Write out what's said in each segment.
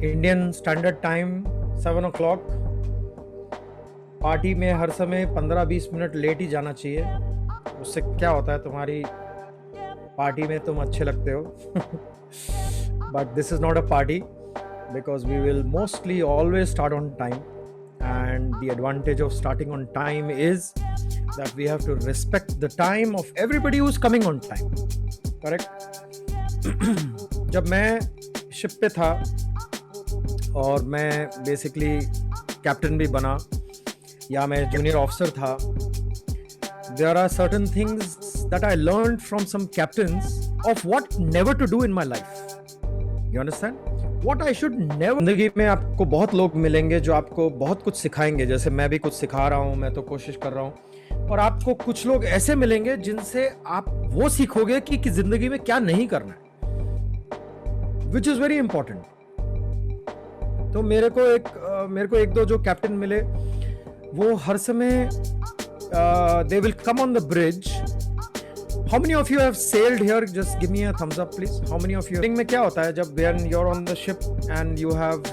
Indian standard time 7 o'clock। Party में हर समय 15-20 minute late ही जाना चाहिए। उससे क्या होता है, तुम्हारी पार्टी में तुम अच्छे लगते हो। But this is not a party because we will mostly always start on time, and the advantage of starting on time is that we have to respect the time of everybody who's coming on time. Correct? जब मैं ship पे था और मैं basically captain भी बना या मैं जूनियर ऑफिसर था, there are certain things that I learned from some captains of what never to do in my life. You understand? What I should never. जिंदगी में आपको बहुत लोग मिलेंगे जो आपको बहुत कुछ सिखाएंगे, जैसे मैं भी कुछ सिखा रहा हूँ, मैं तो कोशिश कर रहा हूँ। और आपको कुछ लोग ऐसे मिलेंगे जिनसे आप वो सीखोगे कि जिंदगी में क्या नहीं करना है, विच इज वेरी इंपॉर्टेंट। तो मेरे को एक दो जो कैप्टन मिले, वो हर समय they will come on the bridge. How many of you have sailed here? Just give me a thumbs up, please. How many of you? में क्या होता है जब when you're on the ship and you have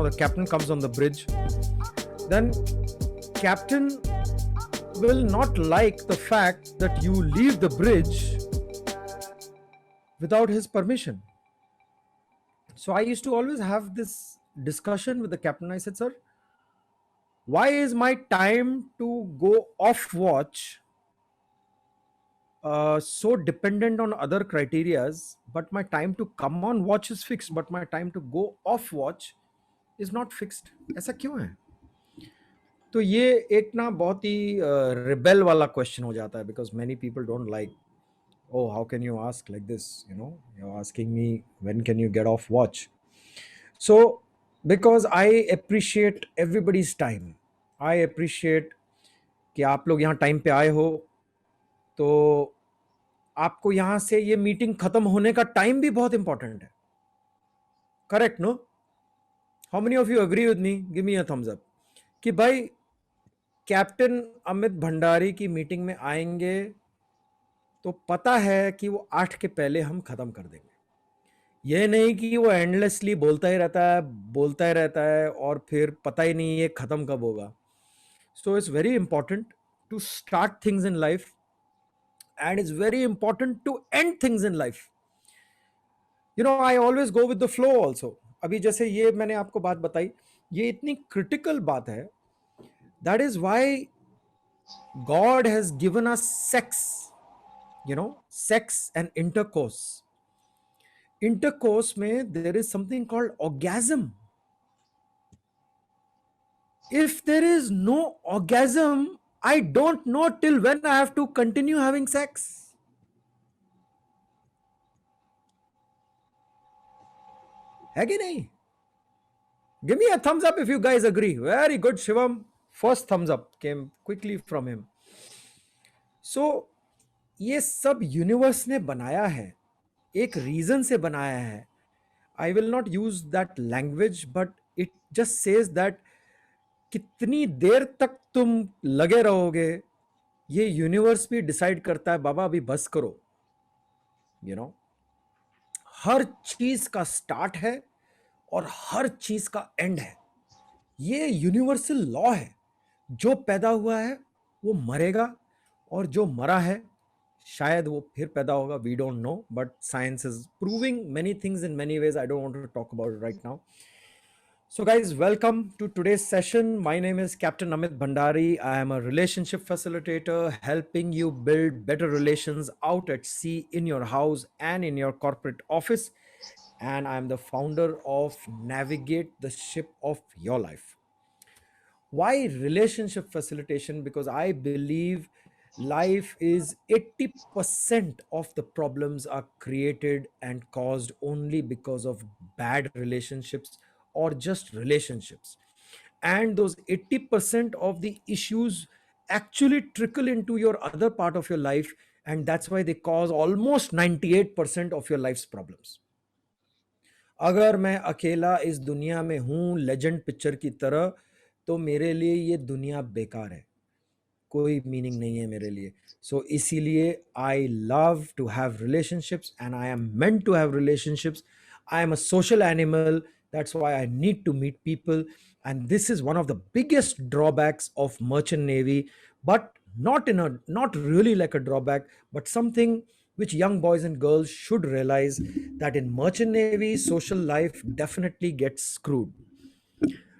the captain comes on the bridge, then captain will not like the fact that you leave the bridge without his permission. So I used to always have this discussion with the captain. I said, sir, why is my time to go off watch so dependent on other criterias, but my time to come on watch is fixed, but my time to go off watch is not fixed? ऐसा क्यों है? तो ये एक ना बहुत ही rebel वाला question हो जाता है, because many people don't like, oh, how can you ask like this? You're asking me when can you get off watch. So because I appreciate everybody's time, I appreciate कि आप लोग यहाँ time पे आए हो, तो आपको यहाँ से ये मीटिंग खत्म होने का टाइम भी बहुत इंपॉर्टेंट है। Correct no? How many of you agree with me? Give me a thumbs up कि भाई कैप्टन अमित भंडारी की मीटिंग में आएंगे तो पता है कि वो 8 के पहले हम खत्म कर देंगे। ये नहीं कि वो एंडलेसली बोलता ही रहता है और फिर पता ही नहीं ये खत्म कब होगा। So it's very important to start things in life, and it's very important to end things in life. I always go with the flow also. अभी जैसे ये मैंने आपको बात बताई, ये इतनी क्रिटिकल बात है, that is why God has given us sex, sex and intercourse. Intercourse में there is something called orgasm. If there is no orgasm, I don't know till when I have to continue having sex. है कि नहीं? Give me a thumbs up if you guys agree. Very good, Shivam. First thumbs up came quickly from him. So ये सब universe ने बनाया है, एक reason से बनाया है. I will not use that language, but it just says that कितनी देर तक तुम लगे रहोगे, ये यूनिवर्स भी डिसाइड करता है. बाबा अभी बस करो. हर चीज का स्टार्ट है और हर चीज का एंड है. ये यूनिवर्सल लॉ है. जो पैदा हुआ है वो मरेगा, और जो मरा है शायद वो फिर पैदा होगा. We don't know, but science is proving many things in many ways. I don't want to talk about it right now. So guys, welcome to today's session. My name is Captain Amit Bhandari. I am a relationship facilitator, helping you build better relations out at sea, in your house and in your corporate office. And I am the founder of Navigate the Ship of Your Life. Why relationship facilitation? Because I believe life is 80% of the problems are created and caused only because of bad relationships or just relationships. And those 80% of the issues actually trickle into your other part of your life, and that's why they cause almost 98% of your life's problems. अगर मैं अकेला इस दुनिया में हूं legend picture की तरह, तो मेरे लिए ये दुनिया बेकार है, कोई मीनिंग नहीं है मेरे लिए. सो इसीलिए I love to have relationships and I am meant to have relationships. I am a social animal. That's why I need to meet people. And this is one of the biggest drawbacks of merchant navy, but not really like a drawback, but something which young boys and girls should realize, that in merchant navy social life definitely gets screwed.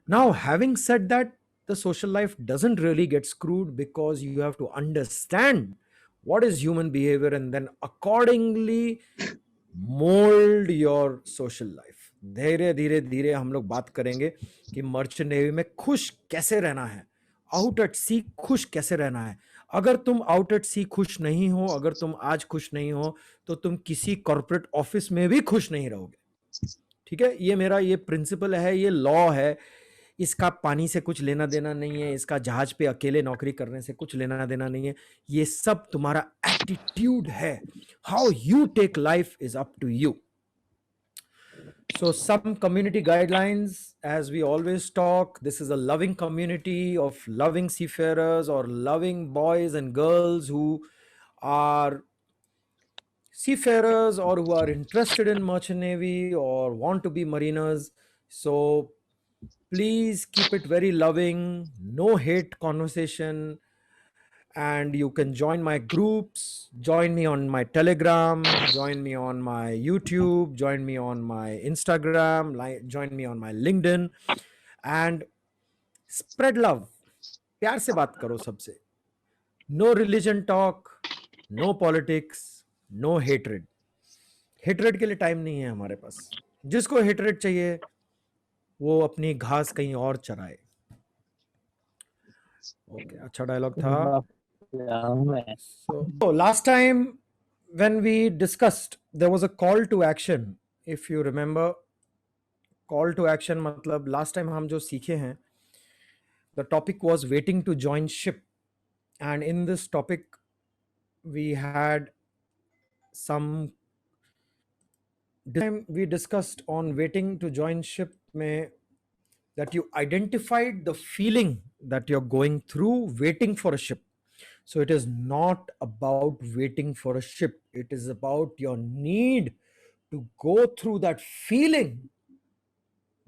Now, having said that, the social life doesn't really get screwed, because you have to understand what is human behavior and then accordingly mould your social life. धीरे धीरे धीरे हम लोग बात करेंगे कि merchant navy में खुश कैसे रहना है, आउट एट सी खुश कैसे रहना है. अगर तुम आउट एट सी खुश नहीं हो, अगर तुम आज खुश नहीं हो, तो तुम किसी कॉर्पोरेट ऑफिस में भी खुश नहीं रहोगे. ठीक है, ये मेरा ये प्रिंसिपल है, ये लॉ है. इसका पानी से कुछ लेना देना नहीं है, इसका जहाज पे अकेले नौकरी करने से कुछ लेना देना नहीं है. ये सब तुम्हारा एटीट्यूड है. How you take life is up to you. So some community guidelines, as we always talk, this is a loving community of loving seafarers or loving boys and girls who are seafarers or who are interested in merchant navy or want to be mariners. So please keep it very loving, no hate conversation. And you can join my groups, join me on my Telegram, join me on my YouTube, join me on my Instagram, join me on my LinkedIn, and spread love. प्यार से बात करो सबसे. No religion talk, no politics, no hatred. Hatred के लिए time नहीं है हमारे पास. जिसको हेटरेड चाहिए वो अपनी घास कहीं और चराए. ओके, अच्छा डायलॉग था. So last time when we discussed, there was a call to action. If you remember, call to action मतलब last time हम जो सीखे हैं, the topic was waiting to join ship. And in this topic, we had some time we discussed on waiting to join ship में that you identified the feeling that you're going through waiting for a ship. So it is not about waiting for a ship. It is about your need to go through that feeling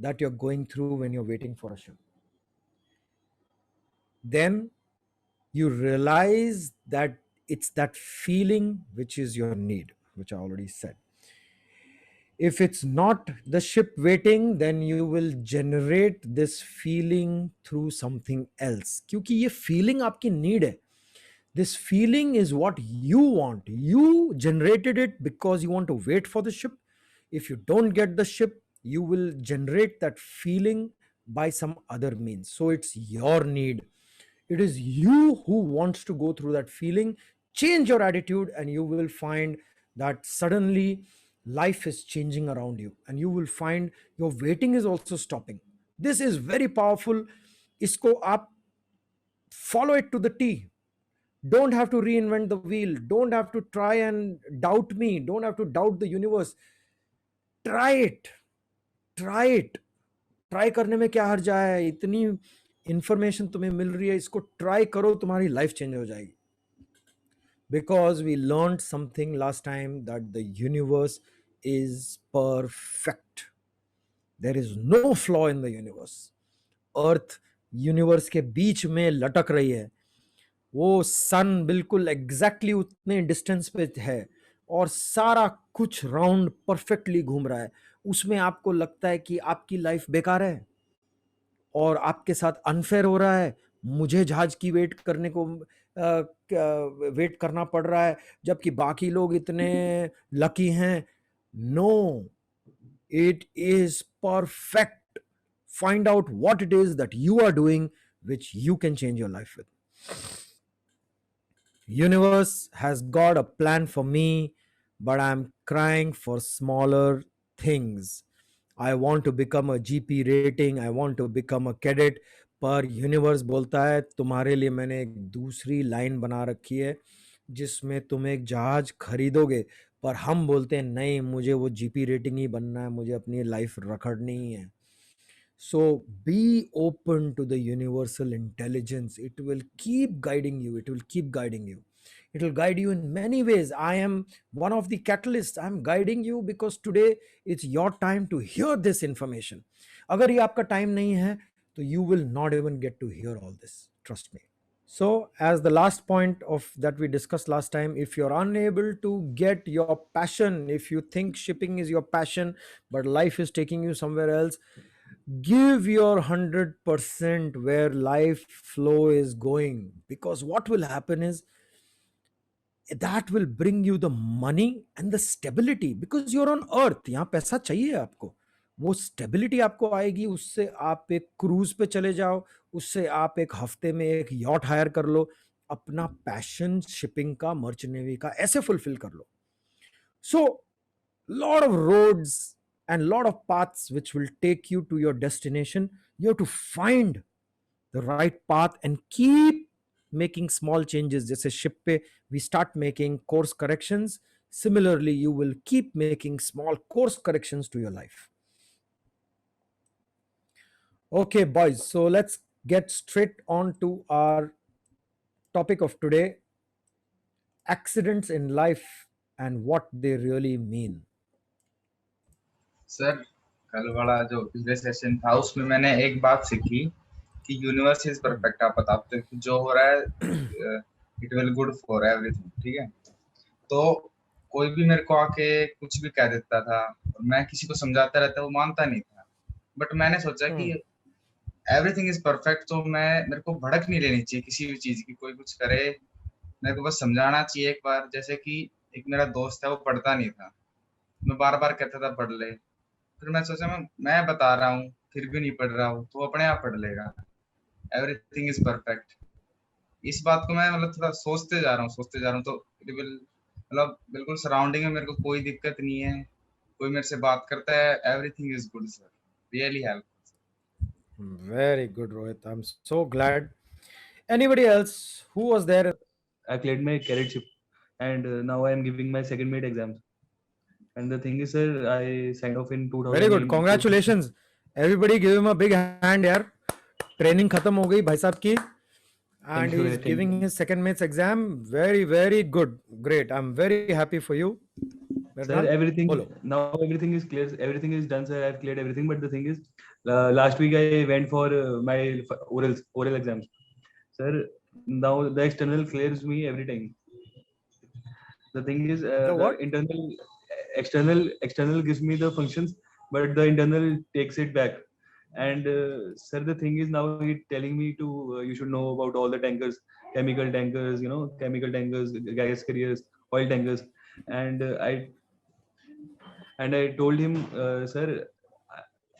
that you're going through when you're waiting for a ship. Then you realize that it's that feeling which is your need, which I already said. If it's not the ship waiting, then you will generate this feeling through something else. क्योंकि ये feeling आपकी need है. This feeling is what you want. You generated it because you want to wait for the ship. If you don't get the ship, you will generate that feeling by some other means. So it's your need. It is you who wants to go through that feeling. Change your attitude, and you will find that suddenly life is changing around you, and you will find your waiting is also stopping. This is very powerful. Isko aap follow it to the T. Don't have to reinvent the wheel. Don't have to try and doubt me. Don't have to doubt the universe. Try it. Try it. Try करने में क्या हर्ज है. इतनी information तुम्हें मिल रही है, इसको ट्राई करो, तुम्हारी लाइफ चेंज हो जाएगी. Because we learned something last time, that the universe is perfect. There is no flaw in the universe. Earth universe के बीच में लटक रही है. वो सन बिल्कुल एग्जैक्टली उतने डिस्टेंस पे है और सारा कुछ राउंड परफेक्टली घूम रहा है. उसमें आपको लगता है कि आपकी लाइफ बेकार है और आपके साथ अनफेयर हो रहा है. मुझे जहाज की वेट करना पड़ रहा है जबकि बाकी लोग इतने लकी हैं. No, it is perfect. Find out what it is that you are doing which you can change your life with. Universe has got a plan for me, but I'm crying for smaller things. I want to become a GP rating, I want to become a cadet. पर universe बोलता है तुम्हारे लिए मैंने एक दूसरी line बना रखी है जिसमें तुम एक जहाज खरीदोगे. पर हम बोलते हैं नहीं, मुझे वो जीपी रेटिंग ही बनना है, मुझे अपनी लाइफ रखड़नी ही है. So be open to the universal intelligence. It will keep guiding you. It will keep guiding you. It will guide you in many ways. I am one of the catalysts. I'm guiding you because today it's your time to hear this information. अगर ये आपका time नहीं है तो you will not even get to hear all this, trust me. So, as the last point of that we discussed last time, if you're unable to get your passion, if you think shipping is your passion, but life is taking you somewhere else, give your 100% where life flow is going. Because what will happen is that will bring you the money and the stability, because you're on earth. यहाँ पैसा चाहिए आपको, वो stability आपको आएगी, उससे आप एक क्रूज पे चले जाओ, उससे आप एक हफ्ते में एक यॉट हायर कर लो, अपना पैशन शिपिंग का, मर्च नेवी का ऐसे फुलफिल कर लो. सो lot of roads and lot of paths which will take you to your destination. You have to find the right path and keep making small changes. जैसे ship पे we start making course corrections, similarly you will keep making small course corrections to your life. Okay boys, so let's get straight on to our topic of today, accidents in life and what they really mean. Sir, कल वाला जो पिछले session था उसमें मैंने एक बात सीखी कि यूनिवर्स इज परफेक्ट. आप बताते हो कि जो हो रहा है it will good for everything. ठीक है, तो कोई भी मेरे को आके कुछ भी कह देता था और मैं किसी को समझाता रहता, वो मानता नहीं था. बट मैंने सोचा कि एवरीथिंग इज परफेक्ट, तो मेरे को भड़क नहीं लेनी चाहिए किसी भी चीज की. कोई कुछ करे मेरे को बस समझाना चाहिए एक बार. जैसे कि एक मेरा दोस्त है, वो पढ़ता नहीं था, मैं बार बार कहता था पढ़ ले. फिर मैं सोचा मैं बता रहा हूँ फिर भी नहीं पढ़ रहा हूँ, तो अपने आप पढ़ लेगा. Everything is perfect. इस बात को मैं मतलब थोड़ा सोचते जा रहा हूँ, तो इट विल मतलब बिल्कुल सराउंडिंग में मेरे को कोई दिक्कत नहीं है. कोई मेरे से बात करता है, everything is good sir, really help. Very good, Rohit. I'm so glad. Anybody else who was there? I cleared my cadet ship, and now I am giving my second mate exams. And the thing is, sir, I signed off in 2000. Very good. Congratulations. Everybody give him a big hand यार. Training खत्म हो गई भाई साहब की. And you, he's thank giving you. his second mate's exam. Very, very good. Great. I'm very happy for you. Sir, Mirnal, everything bolo. now everything is clear. Everything is done, sir. I've cleared everything. But the thing is, last week I went for my oral exams. Sir, now the external clears me every time. The thing is, The the external gives me the functions, but the internal takes it back. And sir, the thing is, now he's telling me to you should know about all the tankers, chemical tankers, gas carriers, oil tankers. And I told him, sir,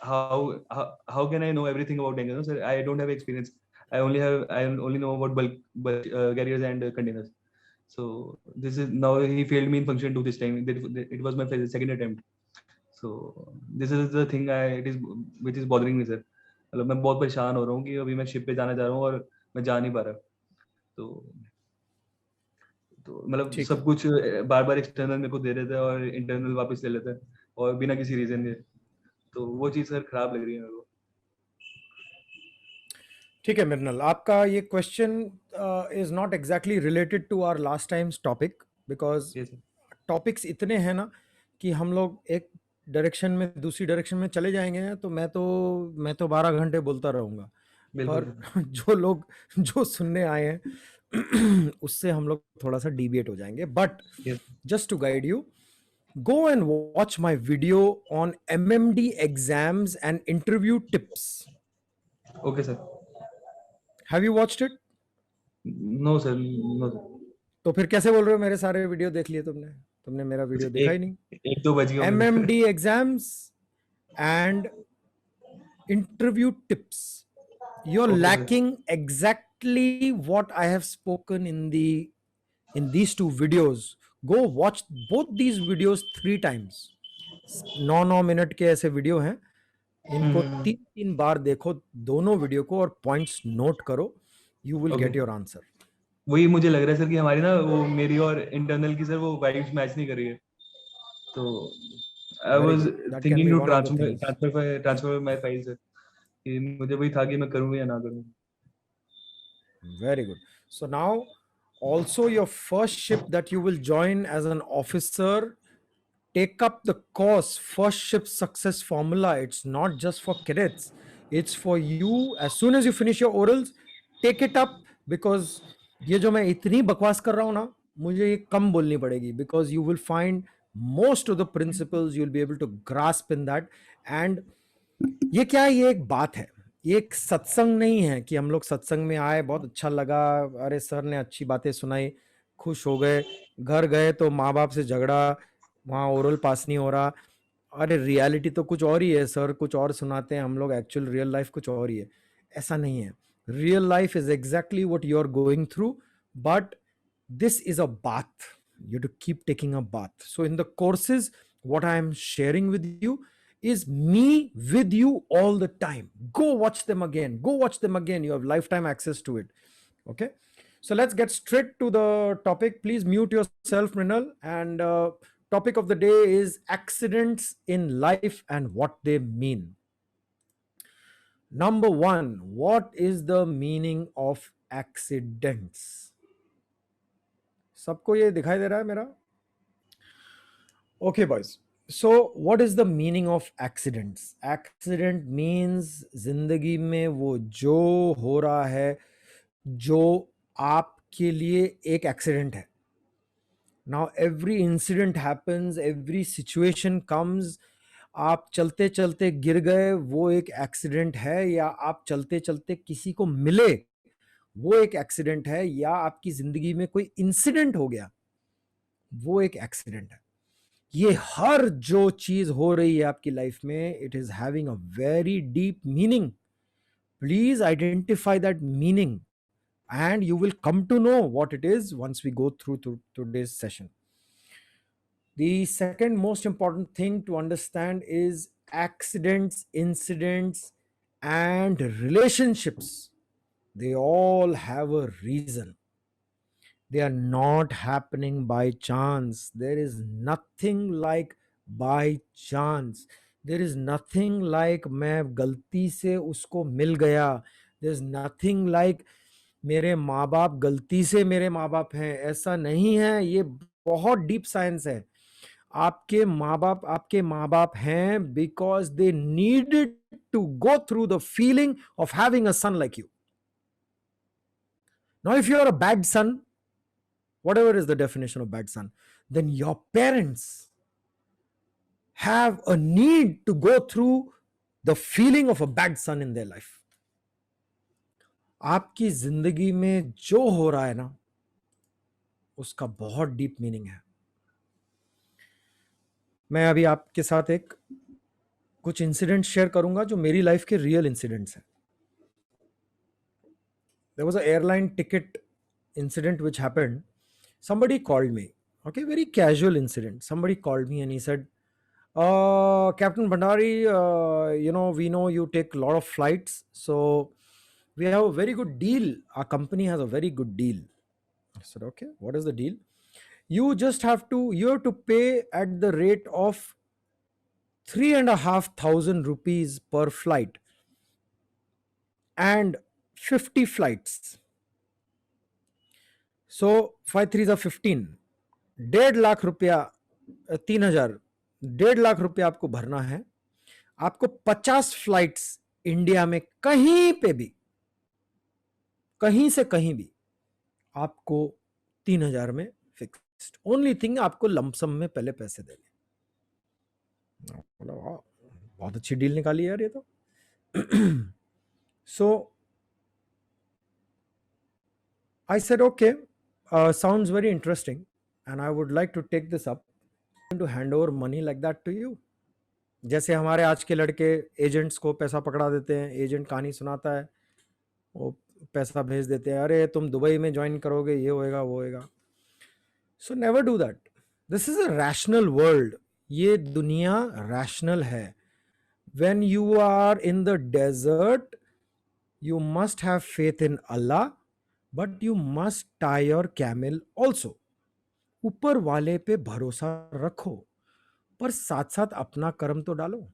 how can I know everything about tankers? No, sir, I don't have experience. I only know about bulk carriers and containers. So this is now he failed me in function 2 this time. It was my second attempt. So this is the thing which is bothering me, sir. मतलब मैं बहुत परेशान हो रहा हूँ कि अभी मैं शिप पे जाना चाह रहा हूँ और मैं जा नहीं पा रहा. तो मतलब सब कुछ बार बार एक्सटर्नल मेरे को दे रहे थे और इंटरनल वापस ले लेते हैं और बिना किसी रीजन के. तो वो चीज सर खराब लग रही है मेरे को. ठीक है मिर्नल, आपका ये question is not exactly related to our last time's topic, because topics इतने हैं ना कि हम लोग एक डायरेक्शन में दूसरी डायरेक्शन में चले जाएंगे तो मैं तो 12 घंटे बोलता रहूंगा. पर जो लोग जो सुनने आए हैं उससे हम लोग थोड़ा सा डिविएट हो जाएंगे. But just to guide you, go and watch my video on MMD exams and interview tips. Okay sir. Have you watched it? No sir, no sir. तो फिर कैसे बोल रहे हो मेरे सारे वीडियो देख लिए तुमने मेरा वीडियो देखा ही नहीं. एक दो बज गया. MMD exams and interview tips. You're lacking exactly what I have spoken in these two videos. Go watch both these videos 3 times. 9 minute के ऐसे वीडियो हैं, इनको 3 बार देखो दोनों वीडियो को और पॉइंट्स नोट करो. You will get your answer. वही मुझे लग रहा है सर कि हमारी ना वो मेरी और इंटरनल की सर वो वाइब्स मैच नहीं कर रही है. तो I was thinking to transfer my file sir. मुझे वही था कि मैं करूं या ना करूं. Very good. So now Also, your first ship that you will join as an officer, take up the course first ship success formula. It's not just for cadets, it's for you. As soon as you finish your orals, take it up, because ये जो मैं इतनी बकवास कर रहा हूं ना, मुझे ये कम बोलनी पड़ेगी, because you will find most of the principles you'll be able to grasp in that. And ये क्या है, ये एक बात है, ये एक सत्संग नहीं है कि हम लोग सत्संग में आए, बहुत अच्छा लगा, अरे सर ने अच्छी बातें सुनाई, खुश हो गए, घर गए तो माँ बाप से झगड़ा, वहाँ ओरल पास नहीं हो रहा, अरे रियलिटी तो कुछ और ही है, सर कुछ और सुनाते हैं, हम लोग एक्चुअल रियल लाइफ कुछ और ही है। ऐसा नहीं है। Real life is exactly what you are going through, but this is a bath. You have to keep taking a bath. So in the courses, what I am sharing with you is me with you all the time. Go watch them again, go watch them again. You have lifetime access to it. Okay, so let's get straight to the topic. Please mute yourself, Mrinal. And topic of the day is accidents in life and what they mean. Number one, what is the meaning of accidents? सबको ये दिखाई दे रहा है मेरा? Okay, boys. So, what is the meaning of accidents? Accident means जिंदगी में वो जो हो रहा है, जो आपके लिए एक एक्सीडेंट है. Now, every incident happens, every situation comes. आप चलते चलते गिर गए, वो एक एक्सीडेंट है, या आप चलते चलते किसी को मिले, वो एक एक्सीडेंट है, या आपकी जिंदगी में कोई इंसिडेंट हो गया, वो एक एक्सीडेंट है. ये हर जो चीज हो रही है आपकी लाइफ में, it is having a very deep meaning. Please identify that meaning and you will come to know what it is once we go through to today's session. The second most important thing to understand is accidents, incidents, and relationships. They all have a reason. They are not happening by chance. There is nothing like by chance. There is nothing like मैं गलती से उसको मिल गया. There is nothing like मेरे माँ बाप गलती से मेरे माँ बाप हैं. ऐसा नहीं है. ये बहुत डीप साइंस है. आपके माँ बाप हैं because they needed to go through the feeling of having a son like you. Now, if you are a bad son, whatever is the definition of bad son, then your parents have a need to go through the feeling of a bad son in their life. आपकी जिंदगी में जो हो रहा है ना, उसका बहुत डीप मीनिंग है. मैं अभी आपके साथ एक कुछ इंसिडेंट शेयर करूंगा जो मेरी लाइफ के रियल इंसिडेंट्स हैं. There was an airline ticket incident which happened. Somebody called me. Okay, very casual incident. Somebody called me and he said, Captain Bhandari, we know you take a lot of flights, so we have a very good deal. Our company has a very good deal. I said, okay, what is the deal? You have to pay at the rate of 3,500 rupees per flight and 50 flights. So 5 3s are 15. 1.5 lakh रुपया, 3,000, 1.5 लाख रुपया आपको भरना है. आपको 50 flights India में कहीं पे भी, कहीं से कहीं भी आपको 3,000 में फिक्स्ड. ओनली थिंग, आपको लमसम में पहले पैसे देने. बहुत अच्छी डील निकाली यार ये तो. So I said, okay, sounds very interesting and I would like to take this up. To hand over money like that to you. जैसे हमारे आज के लड़के एजेंट्स को पैसा पकड़ा देते हैं, एजेंट कहानी सुनाता है, वो पैसा भेज देते हैं, अरे तुम दुबई में ज्वाइन करोगे, ये होएगा वो होएगा. So never do that. This is a rational world. ये दुनिया रैशनल है. When you are in the desert, you must have faith in Allah, but you must tie your camel also. ऊपर वाले पे भरोसा रखो, पर साथ साथ अपना कर्म तो डालो.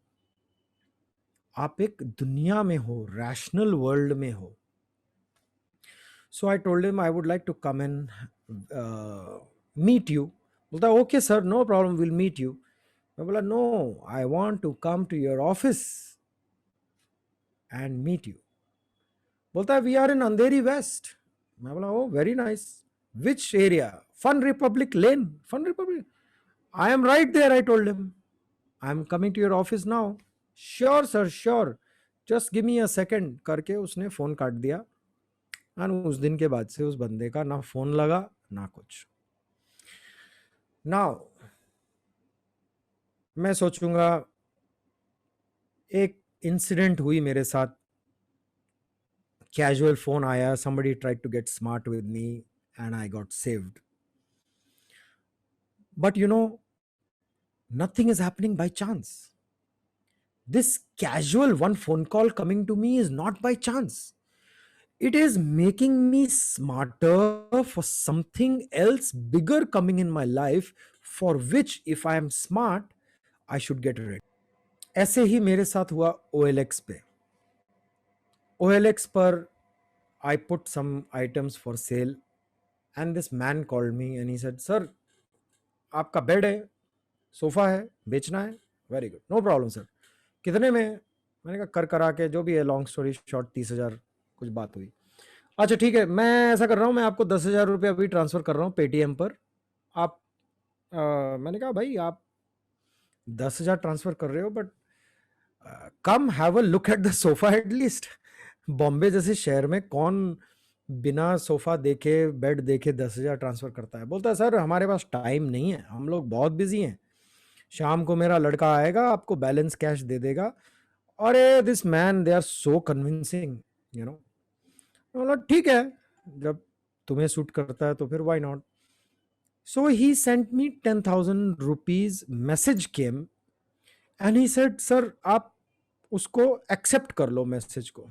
आप एक दुनिया में हो, रैशनल वर्ल्ड में हो. So I told him I would like to come and meet you. बोलता है okay sir, no problem, will meet you. मैं बोला no, I want to come to your office and meet you. बोलता है we are in Andheri West. मैं बोला oh very nice, which area? Fun Republic lane. Fun Republic, I am right there, I told him, I am coming to your office now. Sure sir sure, just give me a second करके उसने phone काट दिया। And उस दिन के बाद से उस बंदे का ना फोन लगा ना कुछ। नाउ मैं सोचूंगा, एक इंसिडेंट हुई मेरे साथ, कैजुअल फोन आया, somebody tried to get smart with me and I got saved. But you know, nothing is happening by chance. This casual one phone call coming to me is not by chance. It is making me smarter for something else bigger coming in my life, for which if I am smart I should get ready. ऐसे ही मेरे साथ हुआ OLX पे। OLX पर I put some items for sale and this man called me and he said, sir, आपका bed है, sofa है, बेचना है? Very good, no problem sir, कितने में? मैंने कहा कर करा के जो भी है, लॉन्ग स्टोरी शॉर्ट 30,000 कुछ बात हुई। अच्छा ठीक है, मैं ऐसा कर रहा हूँ, मैं आपको 10,000 रुपये अभी ट्रांसफ़र कर रहा हूँ पेटीएम पर। आप मैंने कहा भाई आप 10,000 ट्रांसफ़र कर रहे हो, but come have a look at the sofa at least. Bombay जैसे शहर में कौन बिना सोफा देखे बेड देखे 10,000 ट्रांसफ़र करता है? बोलता है सर हमारे पास टाइम नहीं है, हम लोग बहुत बिजी हैं, शाम को मेरा लड़का आएगा आपको बैलेंस कैश दे देगा। अरे this man, they are so convincing, you know. बोला ठीक है, जब तुम्हें सूट करता है तो फिर why not. So he sent me 10,000 rupees, message came and he said sir आप उसको एक्सेप्ट कर लो मैसेज को।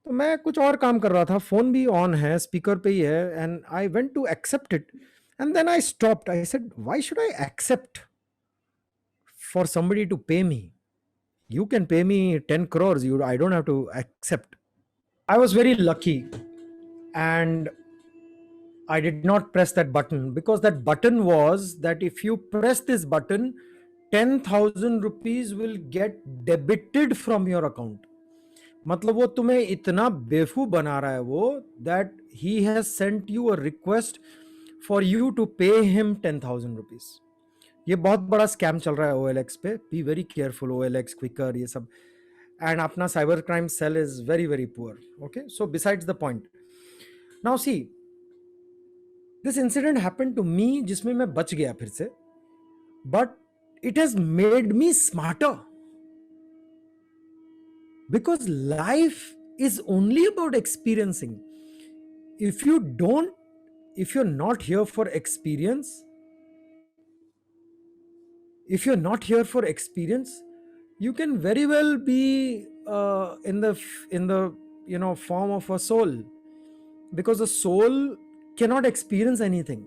तो मैं कुछ और काम कर रहा था, फोन भी ऑन है, स्पीकर पे ही है, and I went to accept it and then I stopped. I said why should I accept for somebody to pay me? You can pay me 10 crores, I don't have to accept. I was very lucky and I did not press that button, because that button was that if you press this button 10,000 rupees will get debited from your account. मतलब वो तुम्हें इतना बेवकूफ बना रहा है वो, that he has sent you a request for you to pay him 10,000 rupees. ये बहुत बड़ा स्कैम चल रहा है OLX पे, be very careful. OLX, Quikr, ये सब, एंड अपना cyber crime cell is very very poor. Okay, so besides the point, now see this incident happened to me, जिसमें मैं बच गया फिर से, but it has made me smarter, because life is only about experiencing. If you don't, if you're not here for experience, if you're not here for experience, you can very well be in the form of a soul, because the soul cannot experience anything.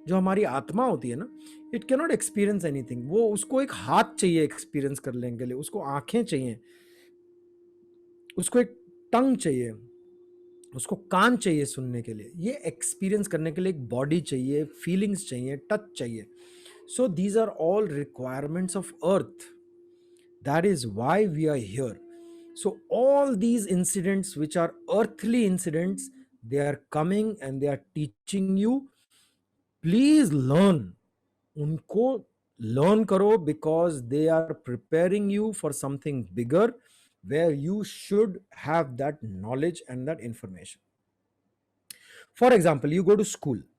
जो हमारी आत्मा होती है ना, it cannot experience anything. वो, उसको एक हाथ चाहिए एक्सपीरियंस करने के लिए, उसको आंखें चाहिए, उसको एक टंग चाहिए, उसको कान चाहिए सुनने के लिए, ये एक्सपीरियंस करने के लिए एक बॉडी चाहिए, फीलिंग्स चाहिए, टच चाहिए। So these are all requirements of earth. That is why we are here. So all these incidents which are earthly incidents, they are coming and they are teaching you, please learn. उनको learn करो, because they are preparing you for something bigger, where you should have that knowledge and that information. For example, you go to school.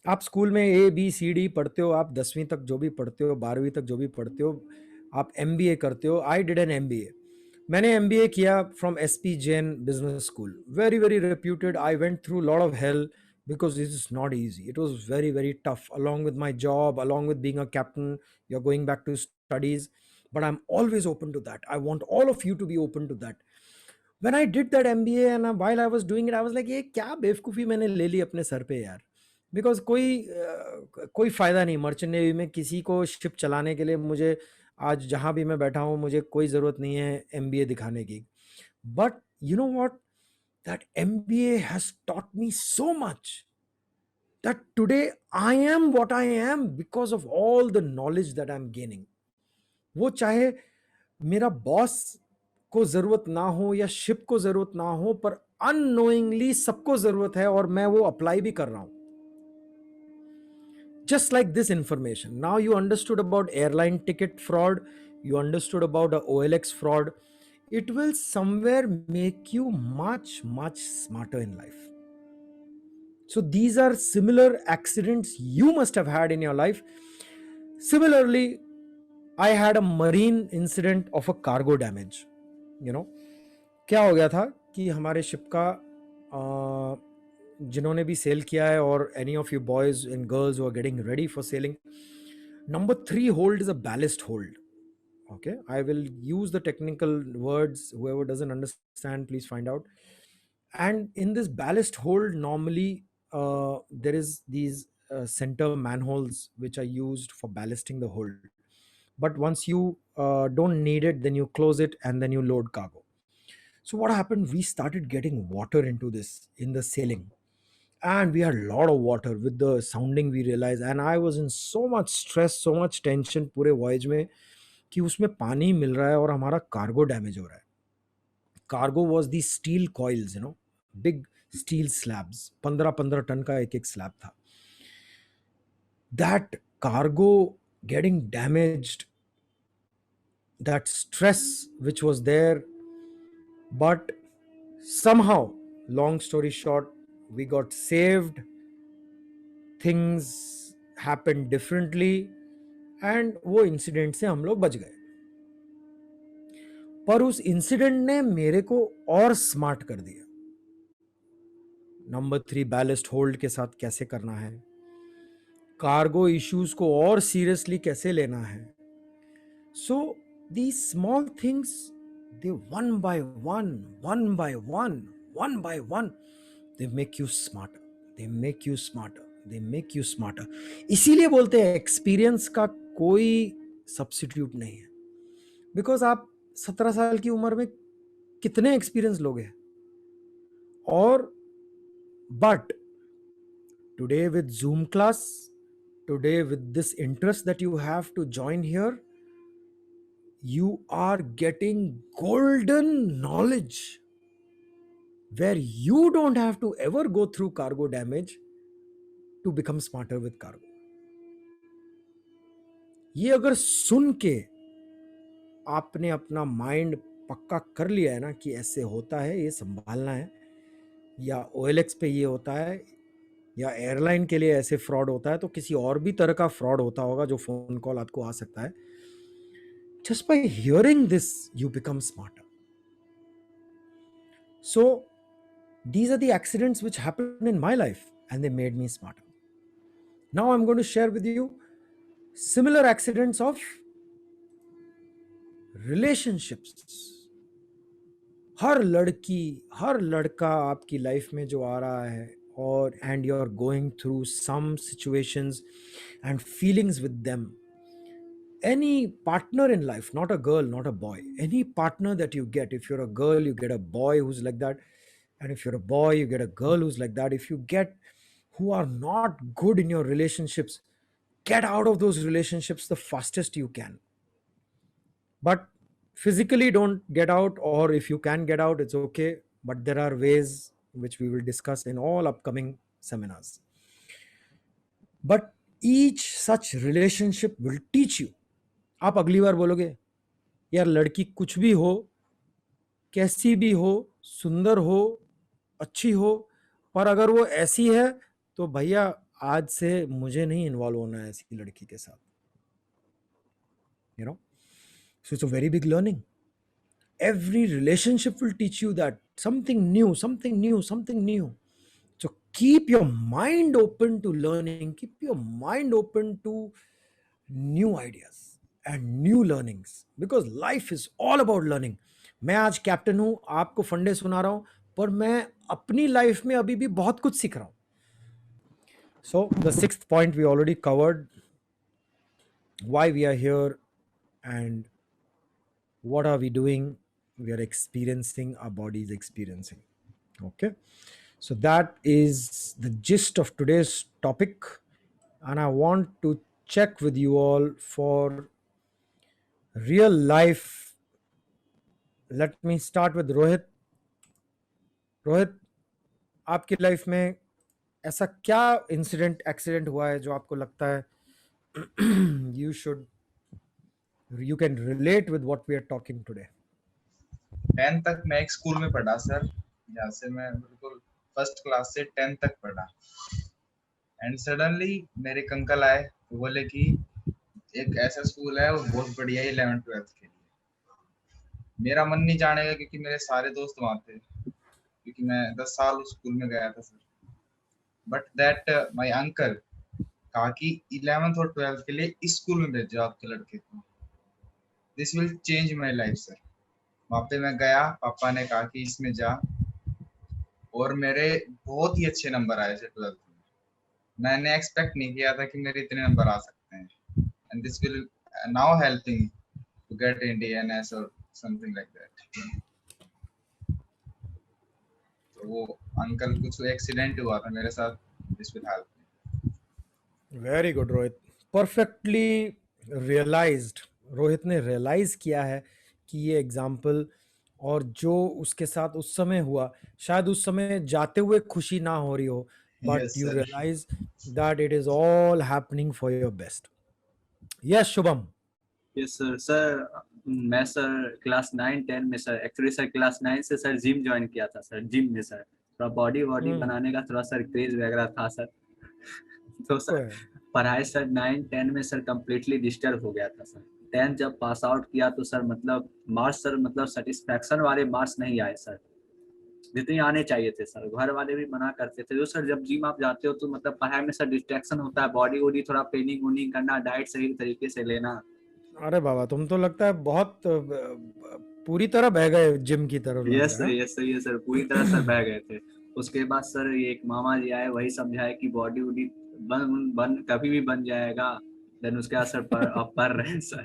आप school में ABCD पढ़ते हो, आप 10वीं तक जो भी पढ़ते हो, 12वीं तक जो भी पढ़ते हो, आप MBA करते हो। आई डिड एन MBA, मैंने MBA किया from SP Jain business school, very very reputed. I went through lot of hell, because this is not easy. It was very very tough, along with my job, along with being a captain. You're going back to studies, but I'm always open to that. I want all of you to be open to that. When I did that MBA and while I was doing it, I was like, ये क्या बेवकूफ़ी मैंने ले ली अपने sir पे यार। Because कोई फ़ायदा नहीं मर्चेंट नेवी में, किसी को शिप चलाने के लिए मुझे आज जहाँ भी मैं बैठा हूँ, मुझे कोई ज़रूरत नहीं है MBA दिखाने की। But you know what, that MBA has taught me so much that today I am what I am because of all the knowledge that I'm gaining. वो चाहे मेरा बॉस को जरूरत ना हो या शिप को जरूरत ना हो, पर अननोइंगली सबको जरूरत है और मैं वो अप्लाई भी कर रहा हूं. Just like this information, now you understood about airline ticket fraud, you understood about the OLX fraud. It will somewhere make you much smarter in life. So these are similar accidents you must have had in your life. Similarly, I had a marine incident of a cargo damage. You know, क्या हो गया था कि हमारे ship का जिन्होंने भी cell किया है, और any of you boys and girls who are getting ready for selling, number 3 hold is a ballast hold. Okay, I will use the technical words. Whoever doesn't understand, please find out. And in this ballast hold, normally there is these center manholes which are used for ballasting the hold. But once you don't need it, then you close it and then you load cargo. So what happened, we started getting water into this in the sailing, and we had a lot of water. With the sounding we realized, and I was in so much stress, so much tension पूरे voyage में, कि उसमें पानी मिल रहा है और हमारा cargo damage हो रहा है. Cargo was the steel coils, you know, big steel slabs, 15-15 ton का एक एक स्लैब था. That cargo getting damaged, that stress which was there, but somehow, long story short, we got saved. Things happened differently, and वो incident से हम लोग बच गए. पर उस इंसिडेंट ने मेरे को और स्मार्ट कर दिया. नंबर 3 बैलेस्ट होल्ड के साथ कैसे करना है, कार्गो इश्यूज को और सीरियसली कैसे लेना है. सो these small things, they one by one, they make you smarter, they make you smarter, they make you smarter. इसीलिए बोलते हैं एक्सपीरियंस का कोई सब्स्टिट्यूट नहीं है. बिकॉज आप 17 साल की उम्र में कितने एक्सपीरियंस लोगे, और but today with Zoom class, today with this interest that you have to join here, you are getting golden knowledge where you don't have to ever go through cargo damage to become smarter with cargo. ये अगर सुन के आपने अपना mind पक्का कर लिया है ना कि ऐसे होता है, ये संभालना है, या OLX पे ये होता है, या एयरलाइन के लिए ऐसे फ्रॉड होता है, तो किसी और भी तरह का फ्रॉड होता होगा जो फोन कॉल आपको आ सकता है. Just by hearing this, you become smarter. So these are the accidents which happened in my life and they made me smarter. Now I'm going to share with you similar accidents of relationships. हर लड़की, हर लड़का आपकी life में जो आ रहा है, और and you're going through some situations and feelings with them. Any partner in life, not a girl, not a boy, any partner that you get, if you're a girl, you get a boy who's like that, and if you're a boy, you get a girl who's like that. If you get who are not good in your relationships, get out of those relationships the fastest you can. But physically don't get out, or if you can get out, it's okay, but there are ways which we will discuss in all upcoming seminars. But each such relationship will teach you. आप अगली बार बोलोगे यार लड़की कुछ भी हो, कैसी भी हो, सुंदर हो, अच्छी हो, पर अगर वो ऐसी है तो भैया आज से मुझे नहीं इन्वॉल्व होना है ऐसी लड़की के साथ. You know, so it's a very big learning. Every relationship will teach you that something new, something new, something new. So keep your mind open to learning, keep your mind open to new ideas and new learnings, because life is all about learning. मैं आज captain हूं, आपको फंडे सुना रहा हूं, पर मैं अपनी लाइफ में अभी भी बहुत कुछ सीख रहा हूं. So the 6th point we already covered, why we are here and what are we doing. We are experiencing, our body is experiencing. Okay, So that is the gist of today's topic, and I want to check with you all for real life. Let me start with Rohit. Rohit, आपकी life में ऐसा क्या incident accident हुआ है जो आपको लगता है you can relate with what we are talking today? 10th तक मैं एक स्कूल में पढ़ा सर, जहाँ से मैं बिल्कुल फर्स्ट क्लास से 10th तक पढ़ा। एंड सडनली मेरे एक अंकल आए, वो बोले कि एक ऐसा स्कूल है वो बहुत बढ़िया है 11th 12th के लिए। मेरा मन नहीं जानेगा क्योंकि मेरे सारे दोस्त वहाँ थे, क्योंकि मैं 10 साल उस स्कूल में गया था sir. But that my uncle कहा कि 11th और 12th के लिए इस स्कूल में भेजो आपके लड़के को, this will change my life sir. वहाँ पे मैं गया, पापा ने कहा कि इसमें जा, और मेरे बहुत ही अच्छे नंबर आए थे 12th में। मैंने एक्सपेक्ट नहीं किया था कि मेरे इतने नंबर आ सकते हैं, and this will now helping to get Indians और समथिंग लाइक दैट। तो वो अंकल कुछ एक्सीडेंट हुआ था मेरे साथ, this will help. Very good Rohit, perfectly realised. Rohit ने रियलाइज किया है कि ये एग्जाम्पल और जो उसके साथ उस समय हुआ, शायद उस समय जाते हुए खुशी ना हो रही हो, but Yes, you sir. Realise that it is all happening for your best. Yes Shubham. Yes sir. Sir मैं सर क्लास 9-10 में सर, एक्चुअली सर क्लास 9 से सर जिम ज्वाइन किया था सर। जिम में सर थोड़ा बॉडी बनाने का थोड़ा सर क्रेज वगैरह था सर। तो सर पढ़ाई सर 9-10 में सर कम्प्लीटली डिस्टर्ब हो गया था सर। 10th जब पास आउट किया तो सर मतलब मार्क्स सर मतलब सेटिस्फैक्शन वाले मार्क्स नहीं आए सर, जितने आने चाहिए थे सर। घर वाले भी मना करते थे। जो सर जब जिम आप जाते हो तो मतलब पढ़ाई में सर डिस्ट्रैक्शन होता है, बॉडी वॉडी थोड़ा ट्रेनिंग वूनिंग करना, डाइट सही तरीके से लेना। अरे बाबा, तुम तो लगता है बहुत पूरी तरह बह गए जिम की तरफ। यस सर, ये सर पूरी तरह सर बह गए थे। उसके बाद सर ये एक मामा जी आए, वही समझाए कि बॉडी वॉडी बन कभी भी बन जाएगा। देन उसके बाद सर पढ़ रहे हैं सर।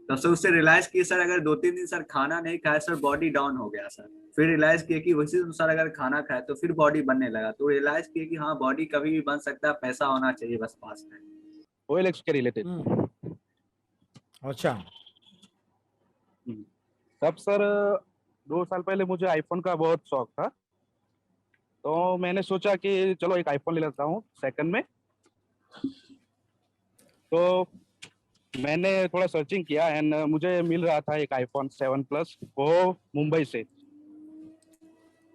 तब से उससे रियलाइज किए सर अगर 2-3 दिन सर खाना नहीं खाए सर बॉडी डाउन हो गया सर। फिर रियलाइज किए कि वैसे सर अगर खाना खाए तो फिर बॉडी बनने लगा। तो रियलाइज किए कि हाँ बॉडी कभी भी बन सकता है, पैसा होना चाहिए बस पास में। OLX के रिलेटेड। अच्छा तब सर 2 साल पहले मुझे आईफोन का बहुत शौक था, तो मैंने सोचा कि चलो एक आईफोन ले लेता हूँ सेकंड में। तो मैंने थोड़ा सर्चिंग किया एंड मुझे मिल रहा था एक आईफोन 7 प्लस, वो मुंबई से।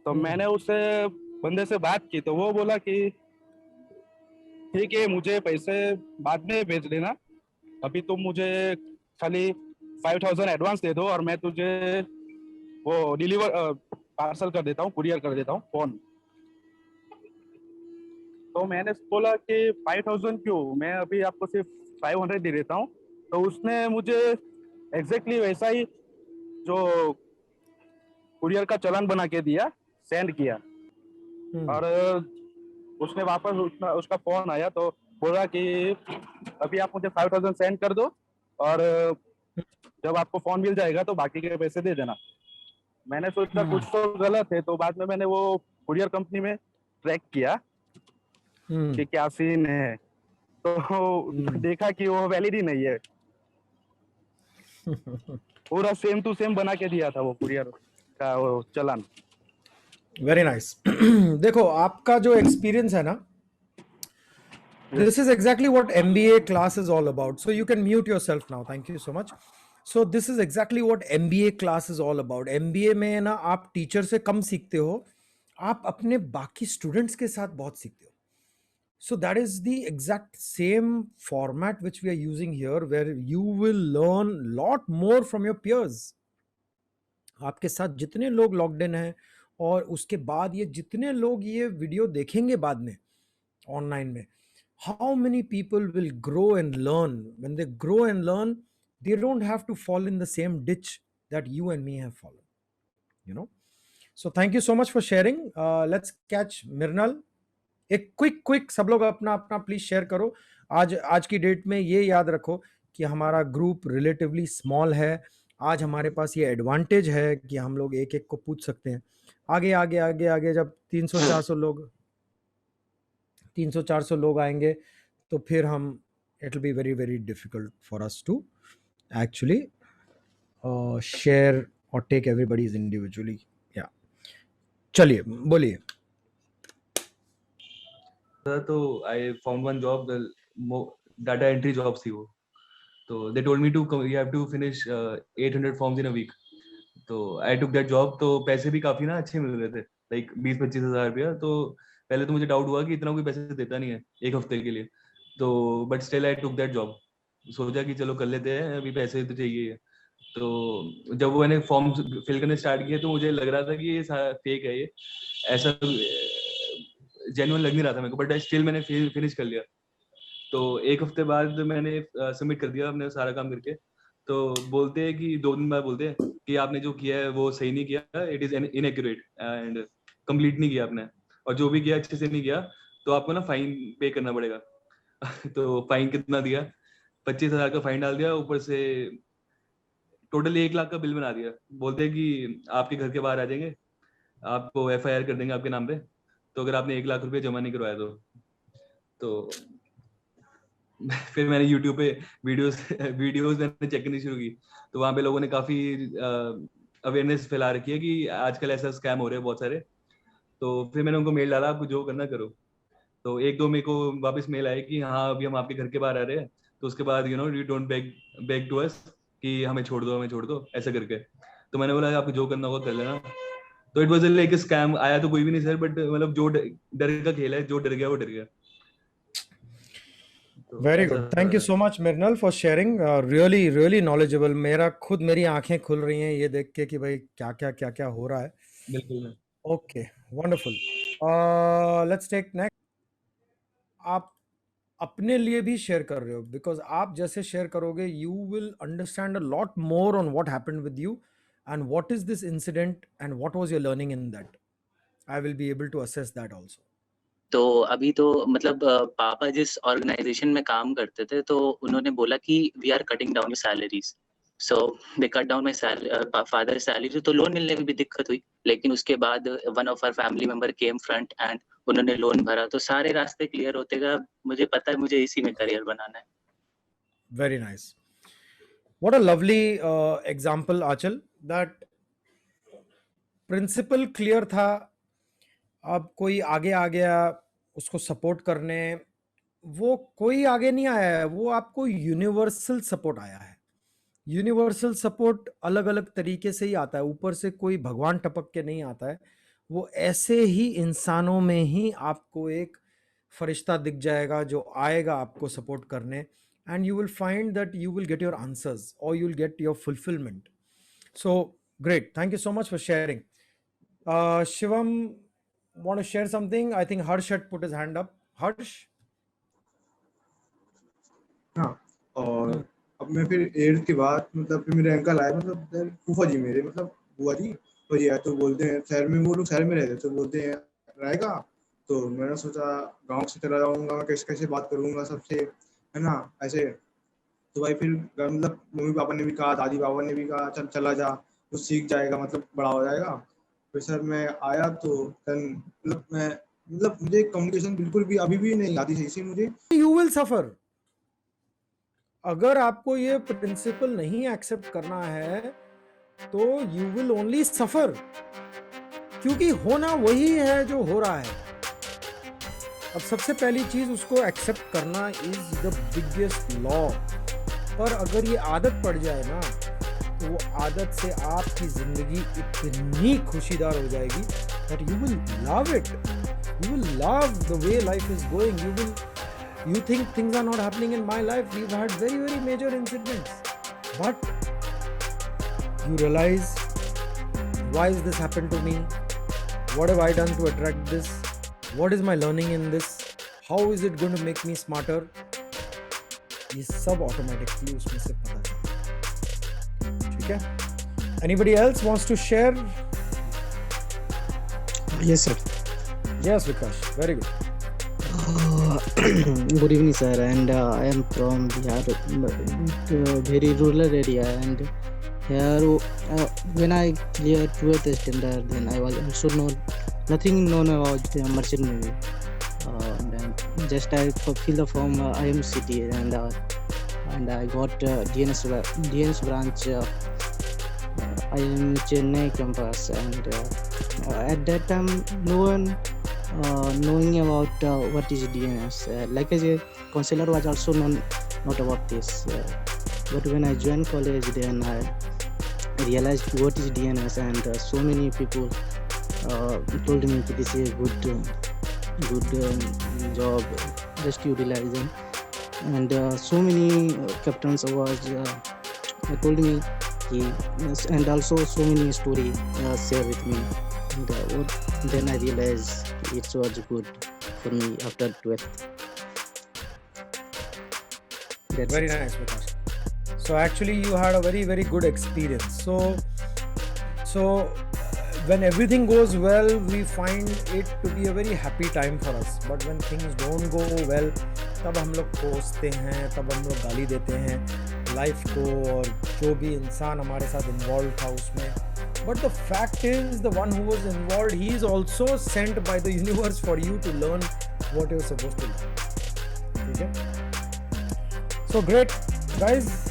तो मैंने उससे बंदे से बात की तो वो बोला कि ठीक है मुझे पैसे बाद में भेज देना, अभी तुम मुझे खाली 5,000 एडवांस दे दो और मैं तुझे वो डिलीवर पार्सल कर देता हूँ, कुरियर कर देता हूँ फोन। तो मैंने बोला कि 5,000 क्यों, मैं अभी आपको सिर्फ 500 दे देता हूँ। तो उसने मुझे एग्जैक्टली वैसा ही जो कुरियर का चलान बना के दिया, सेंड किया। और उसने वापस उसका फोन आया तो बोला कि अभी आप मुझे 5,000 सेंड कर दो और जब आपको फोन मिल जाएगा तो बाकी के पैसे दे देना। मैंने सोचा कुछ तो गलत है, तो बाद में मैंने वो कुरियर कंपनी में ट्रैक किया कि क्या सीन है, तो देखा कि वो वैलिड ही नहीं है। पूरा सेम टू सेम बना के दिया था वो कुरियर का वो चलान। Very nice. देखो आपका जो एक्सपीरियंस है ना, this is exactly what MBA class is all about. So you can mute yourself now. Thank you so much. So this is exactly what MBA class is all about. MBA में ना आप teacher से कम सीखते हो, आप अपने बाकी students के साथ बहुत सीखते हो. So that is the exact same format which we are using here, where you will learn lot more from your peers. आपके साथ जितने लोग लॉग्ड इन हैं और उसके बाद ये जितने लोग ये वीडियो देखेंगे बाद में ऑनलाइन में, how many people will grow and learn. When they grow and learn, they don't have to fall in the same ditch that you and me have fallen, you know. So thank you so much for sharing. Let's catch Mirnal. एक quick सब लोग अपना अपना please share करो। आज की date में ये याद रखो कि हमारा ग्रुप रिलेटिवली स्मॉल है आज हमारे पास ये एडवांटेज है कि हम लोग एक एक को पूछ सकते हैं। आगे आगे आगे आगे जब 300-400 लोग आएंगे तो फिर हम it will be very very difficult for us to actually share और टेक एवरीबॉडीज इंडिविजुअली। या चलिए बोलिए। तो I found one job, data entry job थी वो। तो they told me to you have to finish 800 forms in a week. तो I took that job. तो पैसे भी काफी ना अच्छे मिल रहे थे, लाइक 20-25 हजार रुपया। तो पहले तो मुझे डाउट हुआ कि इतना कोई पैसे देता नहीं है एक हफ्ते के लिए। तो but still I took that job. सोचा कि चलो कर लेते हैं, अभी पैसे तो चाहिए। तो जब वो मैंने फॉर्म फिल करने स्टार्ट किए तो मुझे लग रहा था कि ये फेक है, ये ऐसा जेन्युइन लग नहीं रहा था मेरे को। बट स्टिल मैंने फिनिश कर लिया। तो एक हफ्ते बाद मैंने सबमिट कर दिया अपने सारा काम करके। तो बोलते हैं कि 2 दिन बाद बोलते हैं कि आपने जो किया है वो सही नहीं किया, it is inaccurate and complete नहीं किया आपने, और जो भी किया अच्छे से नहीं किया, तो आपको ना फाइन पे करना पड़ेगा। तो फाइन कितना दिया? 25,000 का फाइन डाल दिया, ऊपर से टोटल 1 लाख का बिल बना दिया। बोलते हैं कि आपके घर के बाहर आ जाएंगे, आपको FIR कर देंगे आपके नाम पे, तो अगर आपने 1 लाख रुपए जमा नहीं करवाया तो फिर मैंने YouTube पे वीडियोस मैंने चेक करनी शुरू की। तो वहाँ पे लोगों ने काफी अवेयरनेस फैला रखी है कि आजकल ऐसा स्कैम हो रहे हैं बहुत सारे। तो फिर मैंने उनको मेल डाला, आपको जो करना करो। तो 1-2 मेरे को वापस मेल आए कि हाँ अभी हम आपके घर के बाहर आ रहे हैं। तो उसके बाद you don't beg to us कि हमें छोड़ दो ऐसा करके। तो मैंने बोला आपको जो करना होगा कर लेना। तो इट वाज लाइक स्कैम। आया तो कोई भी नहीं सर, बट मतलब जो डर का खेल है, जो डर गया वो डर गया। Very good, thank you so much Mrinal for sharing, really really knowledgeable. मेरी आंखें खुल रही हैं ये देख के कि भाई क्या क्या हो रहा है। बिल्कुल। Okay, wonderful. Let's take next. आप अपने लिए भी शेयर कर रहे हो, बिकॉज आप जैसे शेयर करोगे you will understand a lot more on what happened with you and what is this incident and what was your learning in that. I will be able to assess that also. तो अभी तो मतलब पापा जिस organisation में काम करते थे तो उन्होंने बोला कि we are cutting down salaries, so they cut down my father salary. तो लोन मिलने में भी दिक्कत हुई, लेकिन उसके बाद one of our family member came front and उन्होंने लोन भरा, तो सारे रास्ते क्लियर होते गए। मुझे पता है मुझे इसी में करियर बनाना है। Very nice, what a lovely example Aanchal. That principle clear था, अब कोई आगे आ गया उसको सपोर्ट करने, वो कोई आगे नहीं आया है, वो आपको यूनिवर्सल सपोर्ट आया है। यूनिवर्सल सपोर्ट अलग अलग तरीके से ही आता है, ऊपर से कोई भगवान टपक के नहीं आता है। वो ऐसे ही इंसानों में ही आपको एक फरिश्ता दिख जाएगा जो आएगा आपको सपोर्ट करने, and you will find that you will get your answers और you will get your fulfilment. So great, thank you so much for sharing. Shivam, want to share something? I think Harsh had put his hand up. Harsh? हाँ, और अब मैं फिर 8th के बाद मतलब फिर मेरे अंकल आए, मतलब फूफा जी मेरे, मतलब बुआ जी और ये आए। तो बोलते हैं शहर में, वो लोग शहर में रहते, तो बोलते हैं रहेगा। तो मैंने सोचा गांव से चला जाऊंगा, मैं कैसे कैसे बात करूंगा सबसे, है ना, ऐसे। तो भाई फिर मतलब मम्मी पापा ने भी कहा, दादी बाबा ने भी कहा चल चला जा, तो सीख जाएगा, मतलब बड़ा हो जाएगा। फिर सर मैं आया तो मतलब मुझे कम्युनिकेशन बिल्कुल भी अभी भी नहीं आती सही से मुझे। You will suffer. अगर आपको ये प्रिंसिपल नहीं एक्सेप्ट करना है तो यू विल ओनली सफर, क्योंकि होना वही है जो हो रहा है। अब सबसे पहली चीज उसको एक्सेप्ट करना इज द बिगेस्ट लॉ। पर अगर ये आदत पड़ जाए ना तो वो आदत से आपकी जिंदगी इतनी खुशीदार हो जाएगी that you will love it. You will love the way life is going. You think things are not happening in my life. We've had very, very major incidents. But you realize, why has this happened to me? What have I done to attract this? What is my learning in this? How is it going to make me smarter? ये सब automatically उसमें से पता चलता है। ठीक है? Anybody else wants to share? Yes, sir. Yes, Vikash. Very good. Good evening, sir. And I am from Bihar, very rural area, and Here, when I cleared 12th standard, then I was also nothing known about the merchant navy. Then just I fill the form IMCT, and I got DNS branch. I am Chennai campus, and at that time, no one knowing about what is DNS. Like as a counselor was also not about this. But when I joined college, then I realized what is DNS, and so many people told me that this is a good job, just utilizing. And so many captains was told me, yes, and also so many story share with me. And then I realized it was good for me after 12th. That's Very it. nice, Vikas. So actually, you had a very, very good experience. So when everything goes well, we find it to be a very happy time for us. But when things don't go well, तब हम लोग कोसते हैं, तब हम लोग गाली देते हैं लाइफ को और जो भी इंसान हमारे साथ इन्वॉल्व था उसमें. But the fact is, the one who was involved, he is also sent by the universe for you to learn what you're supposed to learn. Okay? So great, guys.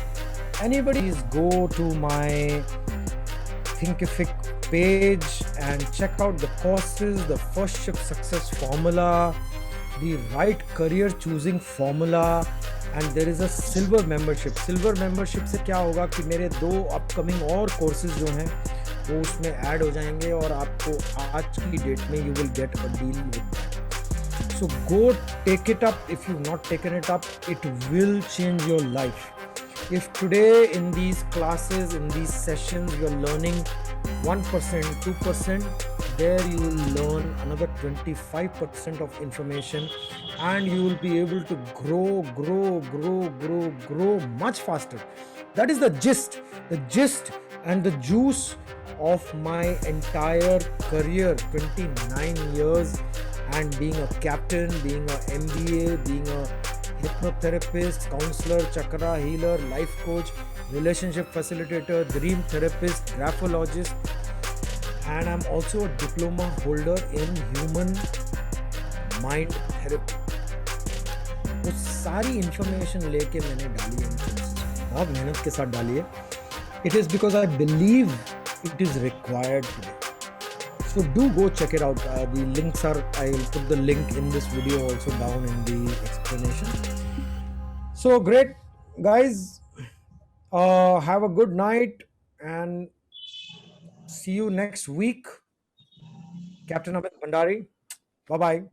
Anybody please go to my Thinkific page and check out the courses, the first ship success formula, the right career choosing formula, and there is a silver membership. Silver membership से क्या होगा कि मेरे 2 upcoming और courses जो हैं वो उसमें ऐड हो जाएंगे और आपको आज की डेट में you will get a deal with that. So go take it up. If you've not taken it up, it will change your life. If today in these classes, in these sessions, you're learning 1%, 2%, there you will learn another 25% of information, and you will be able to grow much faster. That is the gist and the juice of my entire career, 29 years, and being a captain, being a MBA, being a hypnotherapist, counselor, chakra healer, life coach, relationship facilitator, dream therapist, graphologist, and I'm also a diploma holder in human mind therapy. वो सारी information लेके मैंने डाली है, बहुत मेहनत के साथ डाली है. It is because I believe it is required today. So do go check it out. The links are, I'll put the link in this video also down in the explanation. So great, guys. Have a good night and see you next week. Captain Amit Bhandari. Bye-bye.